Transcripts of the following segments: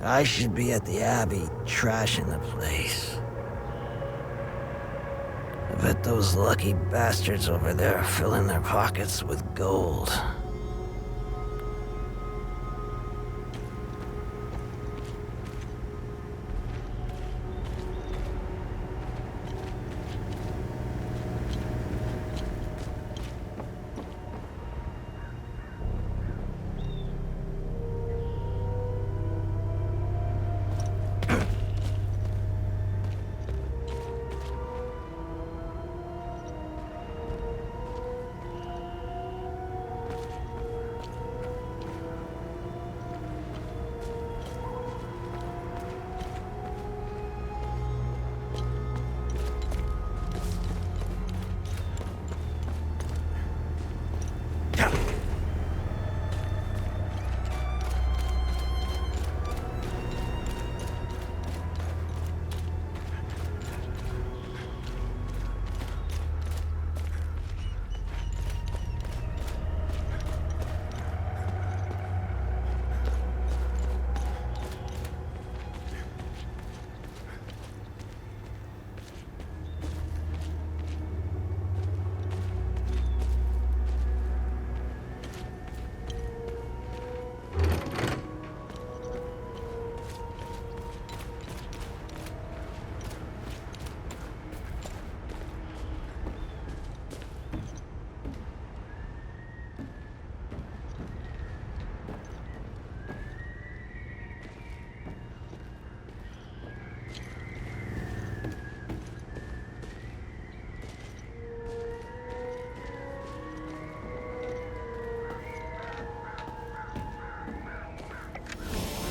I should be at the Abbey, trashing the place. I bet those lucky bastards over there are filling their pockets with gold.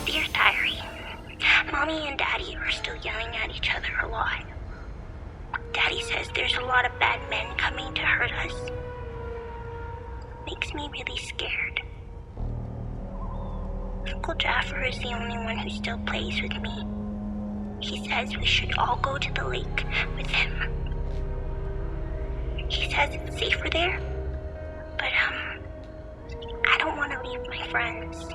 Dear Diary, Mommy and Daddy are still yelling at each other a lot. Daddy says there's a lot of bad men coming to hurt us. Makes me really scared. Uncle Jaffer is the only one who still plays with me. He says we should all go to the lake with him. He says it's safer there, but I don't want to leave my friends.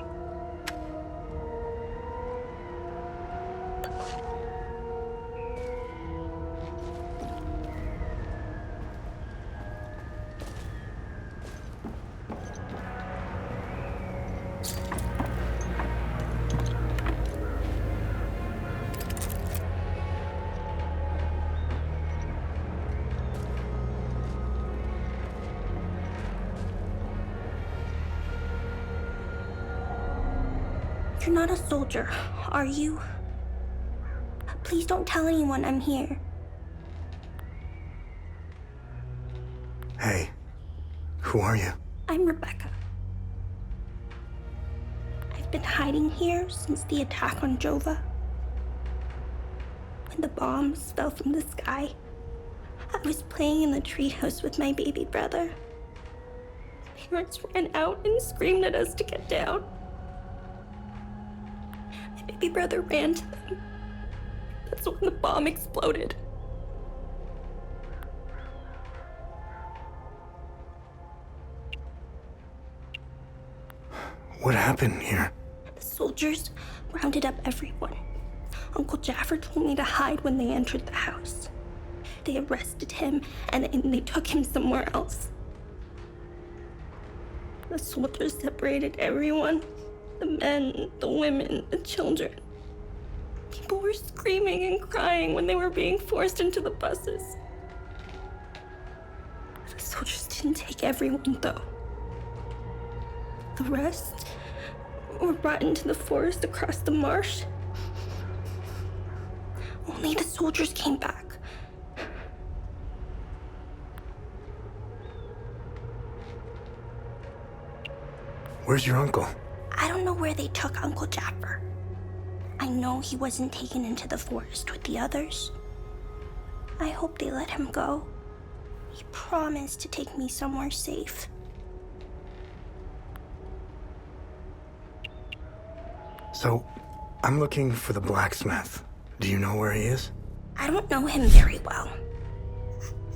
You're not a soldier, are you? Please don't tell anyone I'm here. Hey, who are you? I'm Rebecca. I've been hiding here since the attack on Jova. When the bombs fell from the sky, I was playing in the treehouse with my baby brother. Parents ran out and screamed at us to get down. My baby brother ran to them. That's when the bomb exploded. What happened here? The soldiers rounded up everyone. Uncle Jaffer told me to hide when they entered the house. They arrested him and they took him somewhere else. The soldiers separated everyone. The men, the women, the children. People were screaming and crying when they were being forced into the buses. The soldiers didn't take everyone, though. The rest were brought into the forest across the marsh. Only the soldiers came back. Where's your uncle? I don't know where they took Uncle Jaffer. I know he wasn't taken into the forest with the others. I hope they let him go. He promised to take me somewhere safe. So, I'm looking for the blacksmith. Do you know where he is? I don't know him very well.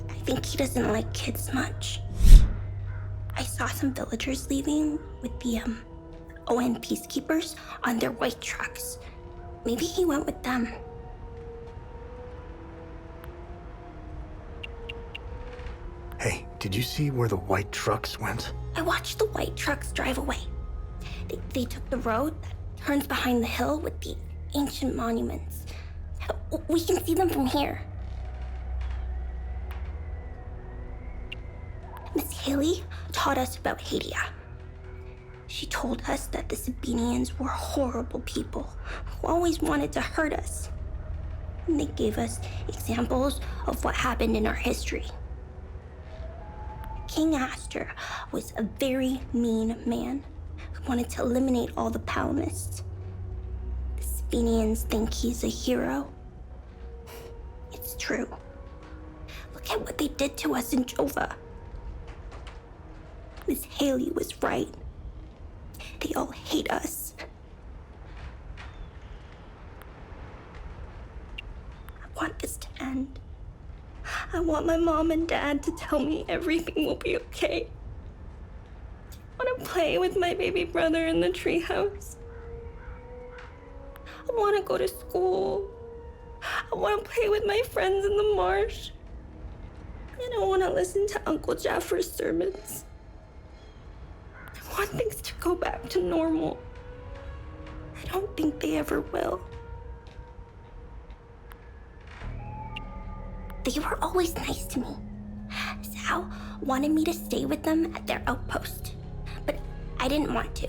I think he doesn't like kids much. I saw some villagers leaving with the ON peacekeepers on their white trucks. Maybe he went with them. Hey, did you see where the white trucks went? I watched the white trucks drive away. They took the road that turns behind the hill with the ancient monuments. We can see them from here. Miss Haley taught us about Hadia. She told us that the Sabinians were horrible people who always wanted to hurt us. And they gave us examples of what happened in our history. King Aster was a very mean man who wanted to eliminate all the Palamists. The Sabinians think he's a hero. It's true. Look at what they did to us in Jova. Miss Haley was right. They all hate us. I want this to end. I want my mom and dad to tell me everything will be okay. I want to play with my baby brother in the treehouse. I want to go to school. I want to play with my friends in the marsh. And I want to listen to Uncle Jaffer's sermons. I want things to go back to normal. I don't think they ever will. They were always nice to me. Sal wanted me to stay with them at their outpost, but I didn't want to.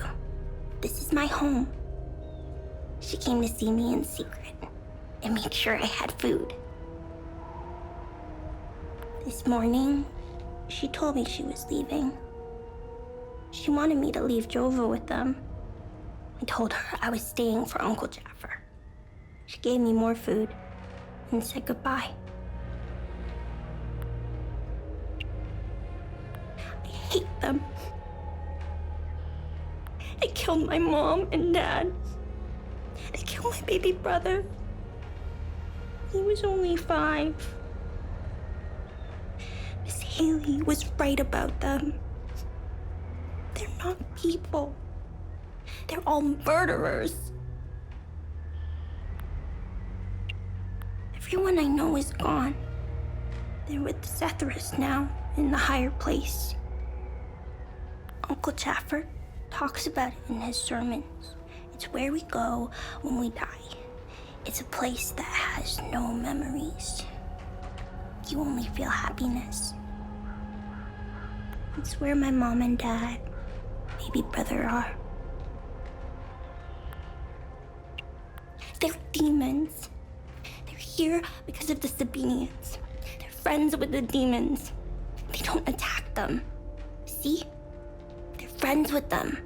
This is my home. She came to see me in secret and made sure I had food. This morning, she told me she was leaving. She wanted me to leave Jova with them. I told her I was staying for Uncle Jaffer. She gave me more food and said goodbye. I hate them. They killed my mom and dad. They killed my baby brother. He was only 5. Miss Haley was right about them. They're not people. They're all murderers. Everyone I know is gone. They're with Zethris now, in the higher place. Uncle Jaffer talks about it in his sermons. It's where we go when we die. It's a place that has no memories. You only feel happiness. It's where my mom and dad, baby brother are. They're demons. They're here because of the Sabinians. They're friends with the demons. They don't attack them. See? They're friends with them.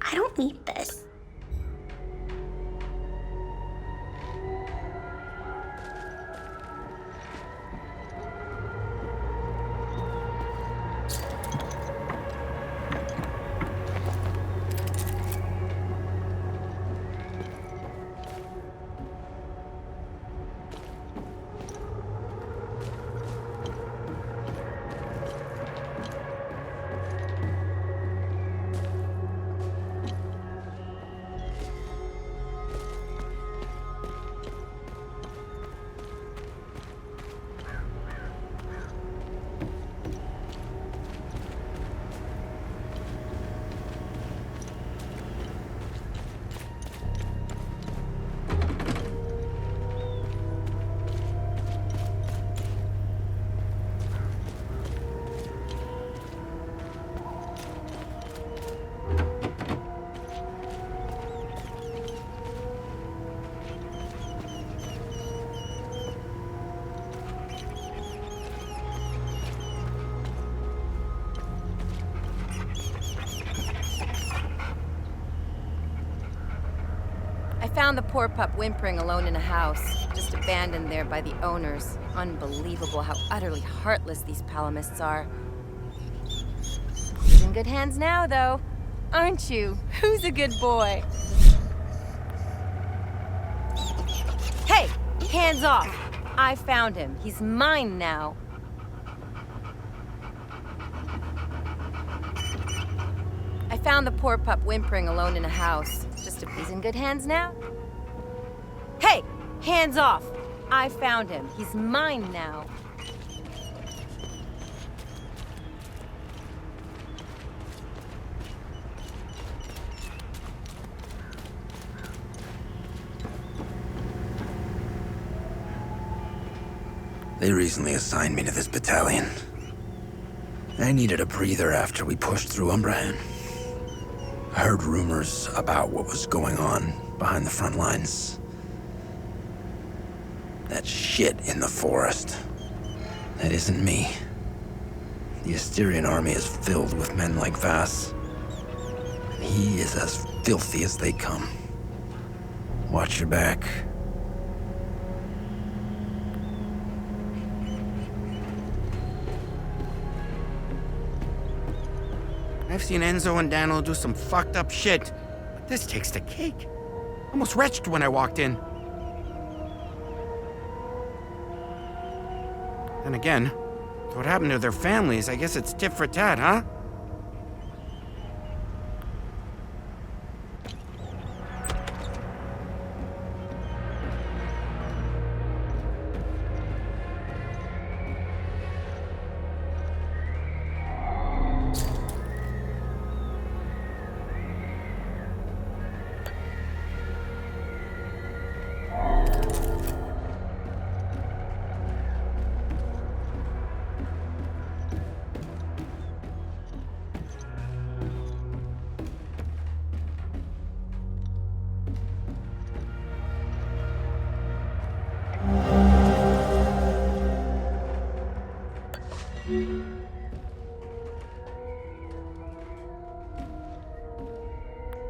I don't need this. Found the poor pup whimpering alone in a house, just abandoned there by the owners. Unbelievable how utterly heartless these Palamists are. He's in good hands now, though. Aren't you? Who's a good boy? Hey! Hands off! I found him. He's mine now. found the poor pup whimpering alone in a house. He's in good hands now. Hey! Hands off! I found him. He's mine now. They recently assigned me to this battalion. I needed a breather after we pushed through Umbrahan. I heard rumors about what was going on behind the front lines. That shit in the forest. That isn't me. The Asterian army is filled with men like Vass. And he is as filthy as they come. Watch your back. I've seen Enzo and Daniel do some fucked up shit, but this takes the cake. Almost retched when I walked in. Then again, what happened to their families? I guess it's tit for tat, huh?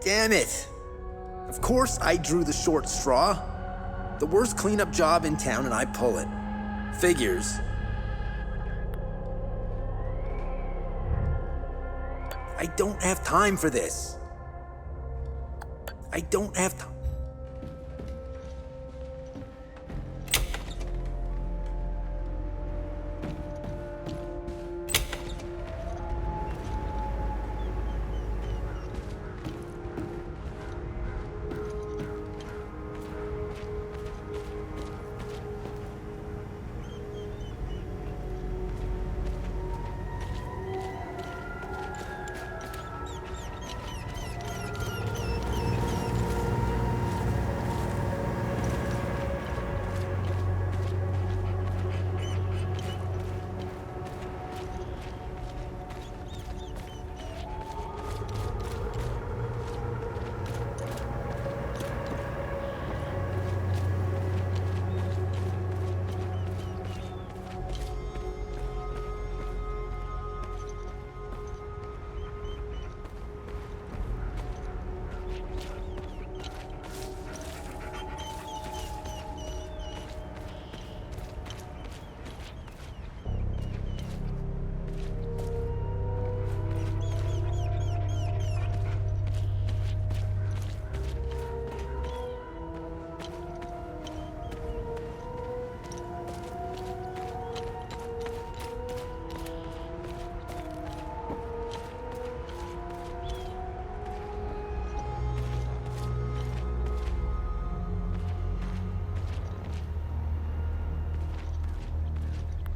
Damn it! Of course I drew the short straw. The worst cleanup job in town and I pull it. Figures. I don't have time for this. I don't have time.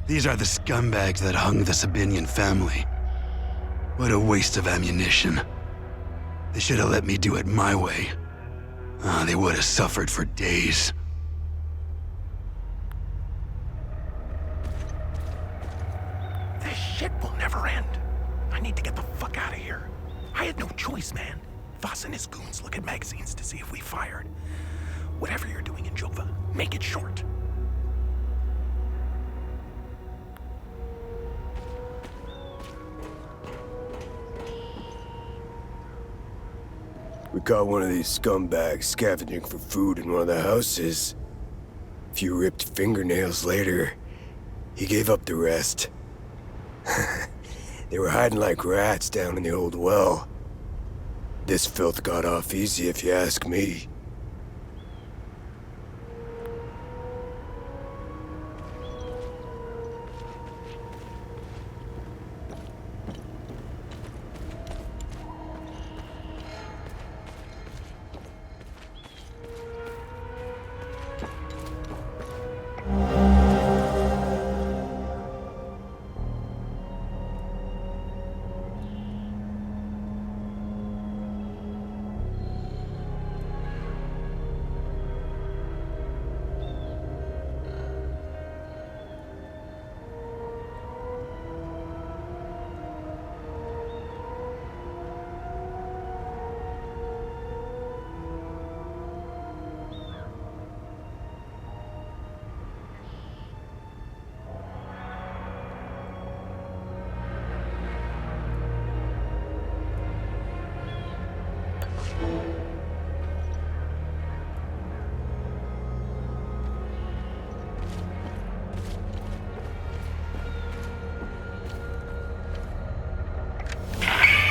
These are the scumbags that hung the Sabinian family. What a waste of ammunition. They should have let me do it my way. They would have suffered for days. This shit will never end. I need to get the fuck out of here. I had no choice, man. Voss and his goons look at magazines to see if we fired. Whatever you're doing in Jova, make it short. We caught one of these scumbags scavenging for food in one of the houses. A few ripped fingernails later, he gave up the rest. They were hiding like rats down in the old well. This filth got off easy if you ask me.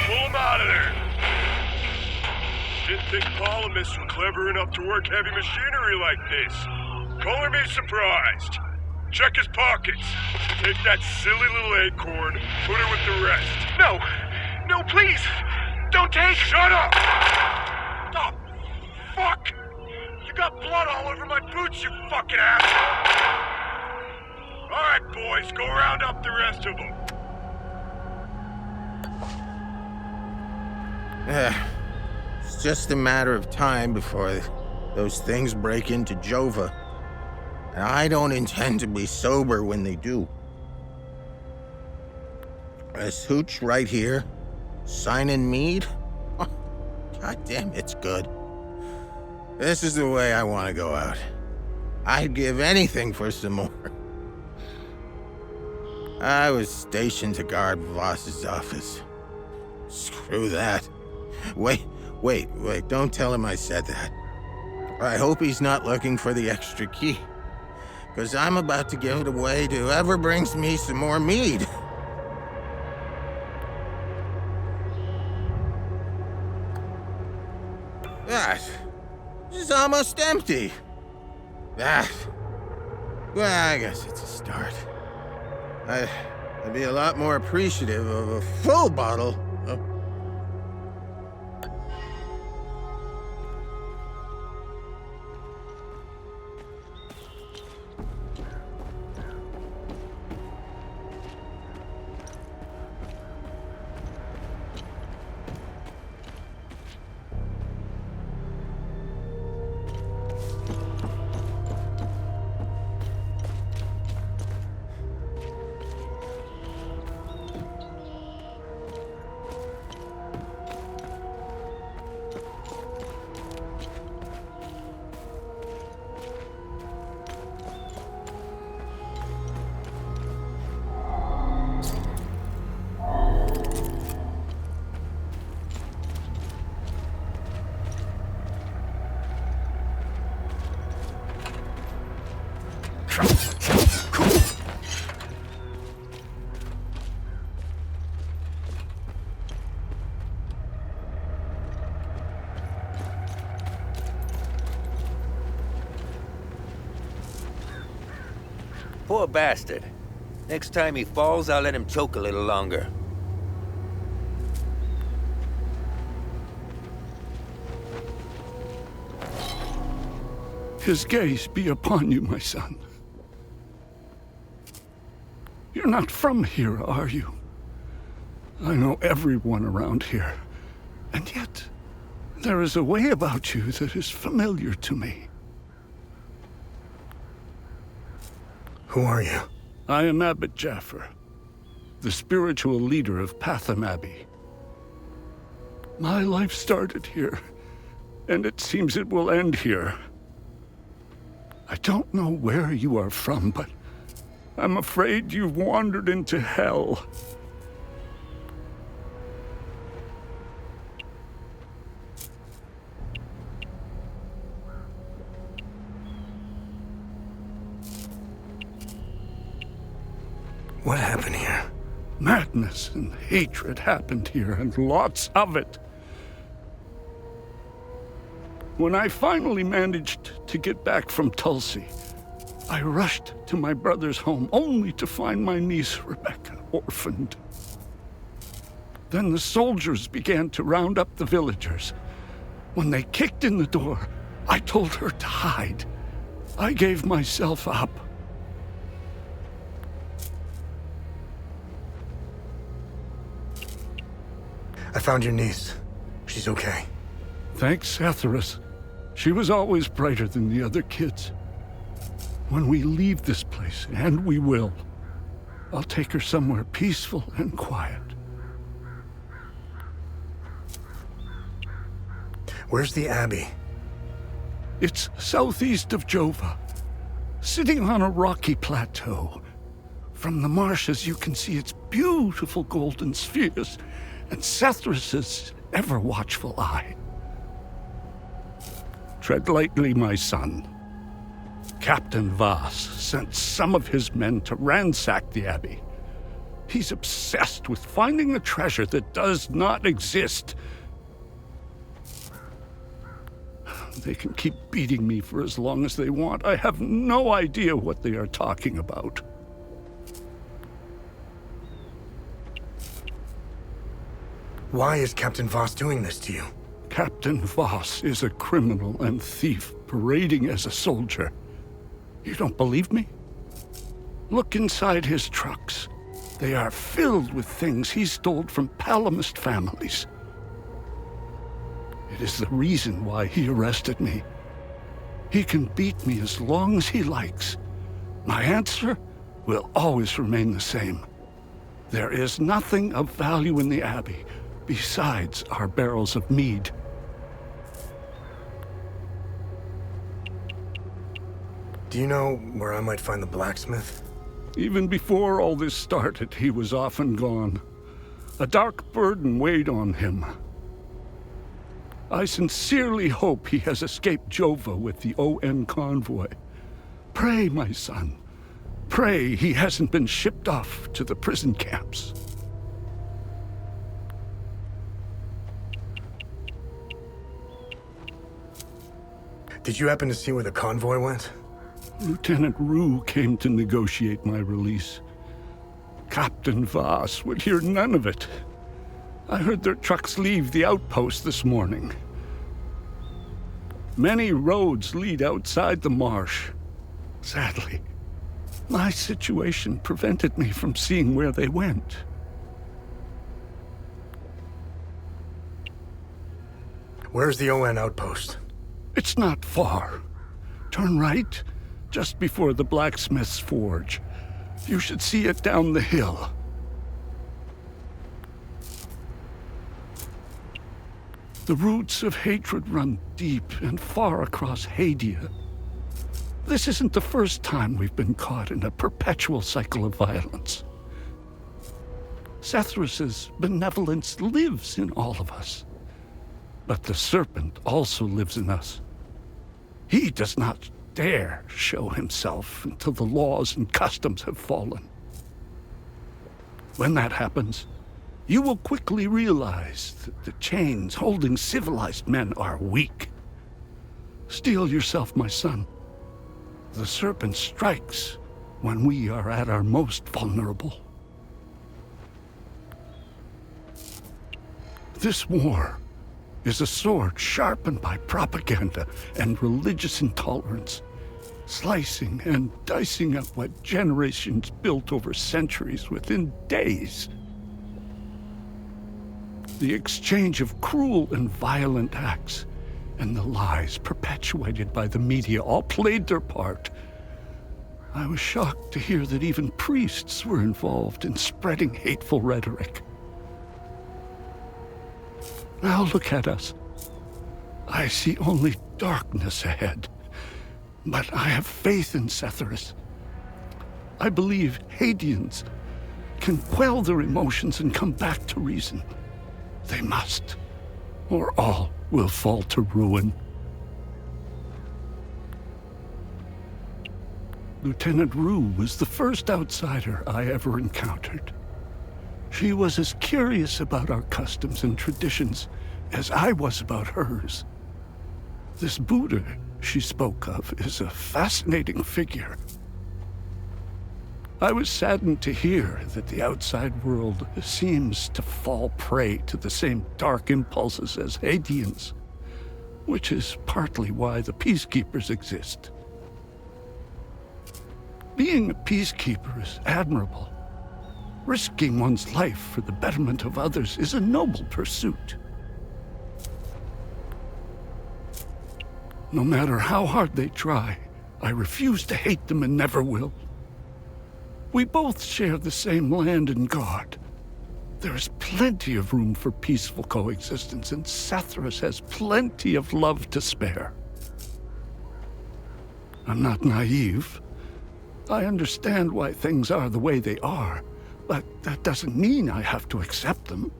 Pull him out of there! Didn't think Polymus were clever enough to work heavy machinery like this. Color me surprised. Check his pockets. Take that silly little acorn, put her with the rest. No! No, please! Don't take... Shut up! Oh, fuck! You got blood all over my boots, you fucking asshole! Alright, boys, go round up the rest of them. It's just a matter of time before those things break into Jova. And I don't intend to be sober when they do. This hooch right here, signing mead? Oh, God damn, it's good. This is the way I want to go out. I'd give anything for some more. I was stationed to guard Voss's office. Screw that. Wait, don't tell him I said that. I hope he's not looking for the extra key. Because I'm about to give it away to whoever brings me some more mead. That is almost empty. Well, I guess it's a start. I'd be a lot more appreciative of a full bottle of... Poor bastard. Next time he falls, I'll let him choke a little longer. His gaze be upon you, my son. You're not from here, are you? I know everyone around here, and yet there is a way about you that is familiar to me. Who are you? I am Abbot Jaffer, the spiritual leader of Patham Abbey. My life started here, and it seems it will end here. I don't know where you are from, but I'm afraid you've wandered into hell. What happened here? Madness and hatred happened here, and lots of it. When I finally managed to get back from Tulsi, I rushed to my brother's home only to find my niece Rebecca orphaned. Then the soldiers began to round up the villagers. When they kicked in the door, I told her to hide. I gave myself up. I found your niece. She's okay. Thanks, Atheris. She was always brighter than the other kids. When we leave this place, and we will, I'll take her somewhere peaceful and quiet. Where's the Abbey? It's southeast of Jova, sitting on a rocky plateau. From the marshes you can see its beautiful golden spheres and Sethris's ever-watchful eye. Tread lightly, my son. Captain Voss sent some of his men to ransack the Abbey. He's obsessed with finding a treasure that does not exist. They can keep beating me for as long as they want. I have no idea what they are talking about. Why is Captain Voss doing this to you? Captain Voss is a criminal and thief parading as a soldier. You don't believe me? Look inside his trucks. They are filled with things he stole from Palamist families. It is the reason why he arrested me. He can beat me as long as he likes. My answer will always remain the same. There is nothing of value in the Abbey besides our barrels of mead. Do you know where I might find the blacksmith? Even before all this started, he was off and gone. A dark burden weighed on him. I sincerely hope he has escaped Jova with the ON convoy. Pray, my son. Pray he hasn't been shipped off to the prison camps. Did you happen to see where the convoy went? Lieutenant Rue came to negotiate my release. Captain Voss would hear none of it. I heard their trucks leave the outpost this morning. Many roads lead outside the marsh. Sadly, my situation prevented me from seeing where they went. Where's the ON outpost? It's not far. Turn right, just before the blacksmith's forge. You should see it down the hill. The roots of hatred run deep and far across Hadia. This isn't the first time we've been caught in a perpetual cycle of violence. Sethrus's benevolence lives in all of us. But the serpent also lives in us. He does not dare show himself until the laws and customs have fallen. When that happens, you will quickly realize that the chains holding civilized men are weak. Steel yourself, my son. The serpent strikes when we are at our most vulnerable. This war is a sword sharpened by propaganda and religious intolerance, slicing and dicing up what generations built over centuries within days. The exchange of cruel and violent acts and the lies perpetuated by the media all played their part. I was shocked to hear that even priests were involved in spreading hateful rhetoric. Now look at us. I see only darkness ahead, but I have faith in Sethrus. I believe Hadians can quell their emotions and come back to reason. They must, or all will fall to ruin. Lieutenant Rue was the first outsider I ever encountered. She was as curious about our customs and traditions as I was about hers. This Buddha she spoke of is a fascinating figure. I was saddened to hear that the outside world seems to fall prey to the same dark impulses as Hadians, which is partly why the peacekeepers exist. Being a peacekeeper is admirable. Risking one's life for the betterment of others is a noble pursuit. No matter how hard they try, I refuse to hate them and never will. We both share the same land and God. There is plenty of room for peaceful coexistence, and Sethrus has plenty of love to spare. I'm not naive. I understand why things are the way they are, but that doesn't mean I have to accept them.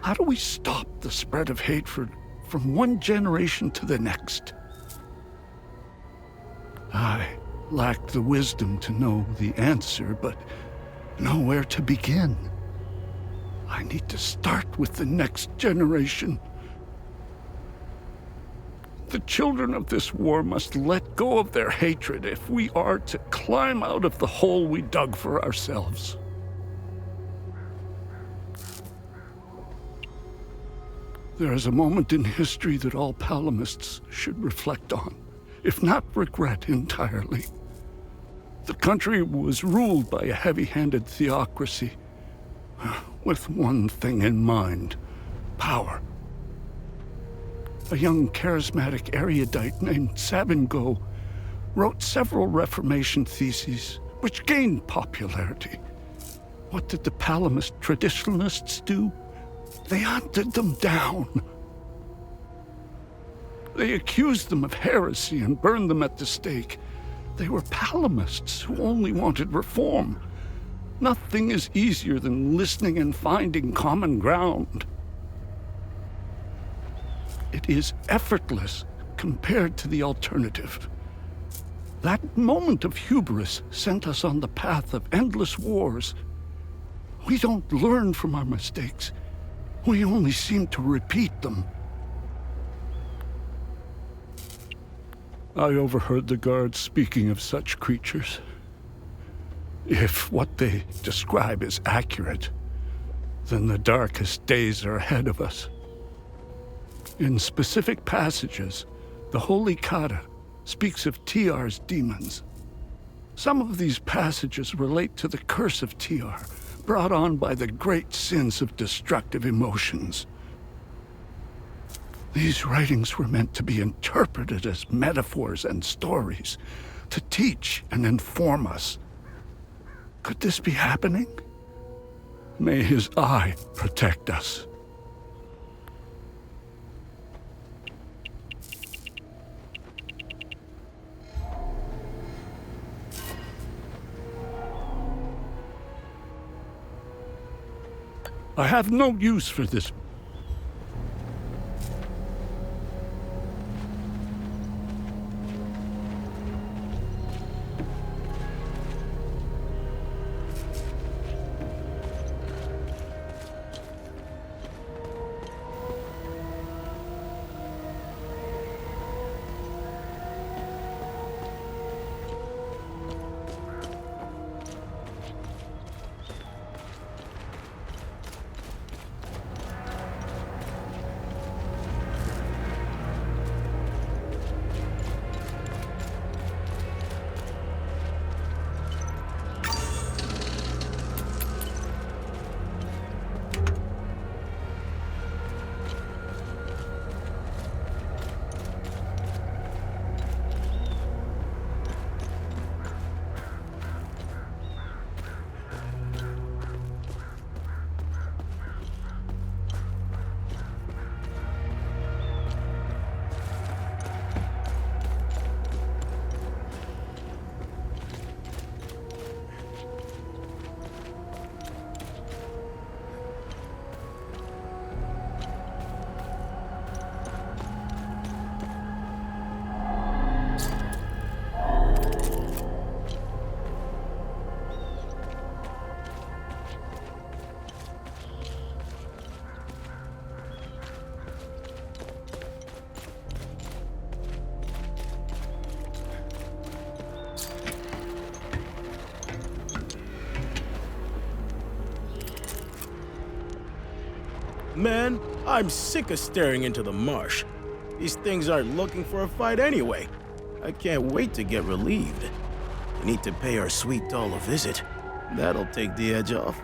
How do we stop the spread of hatred from one generation to the next. I lack the wisdom to know the answer, but know where to begin. I need to start with the next generation. The children of this war must let go of their hatred if we are to climb out of the hole we dug for ourselves. There is a moment in history that all Palamists should reflect on, if not regret entirely. The country was ruled by a heavy-handed theocracy, with one thing in mind: power. A young charismatic erudite named Savingo wrote several Reformation theses, which gained popularity. What did the Palamist traditionalists do? They hunted them down. They accused them of heresy and burned them at the stake. They were Palamists who only wanted reform. Nothing is easier than listening and finding common ground. It is effortless compared to the alternative. That moment of hubris sent us on the path of endless wars. We don't learn from our mistakes. We only seem to repeat them. I overheard the guards speaking of such creatures. If what they describe is accurate, then the darkest days are ahead of us. In specific passages, the Holy Kata speaks of TR's demons. Some of these passages relate to the curse of TR, brought on by the great sins of destructive emotions. These writings were meant to be interpreted as metaphors and stories, to teach and inform us. Could this be happening? May his eye protect us. I have no use for this. Man, I'm sick of staring into the marsh. These things aren't looking for a fight anyway. I can't wait to get relieved. We need to pay our sweet doll a visit. That'll take the edge off.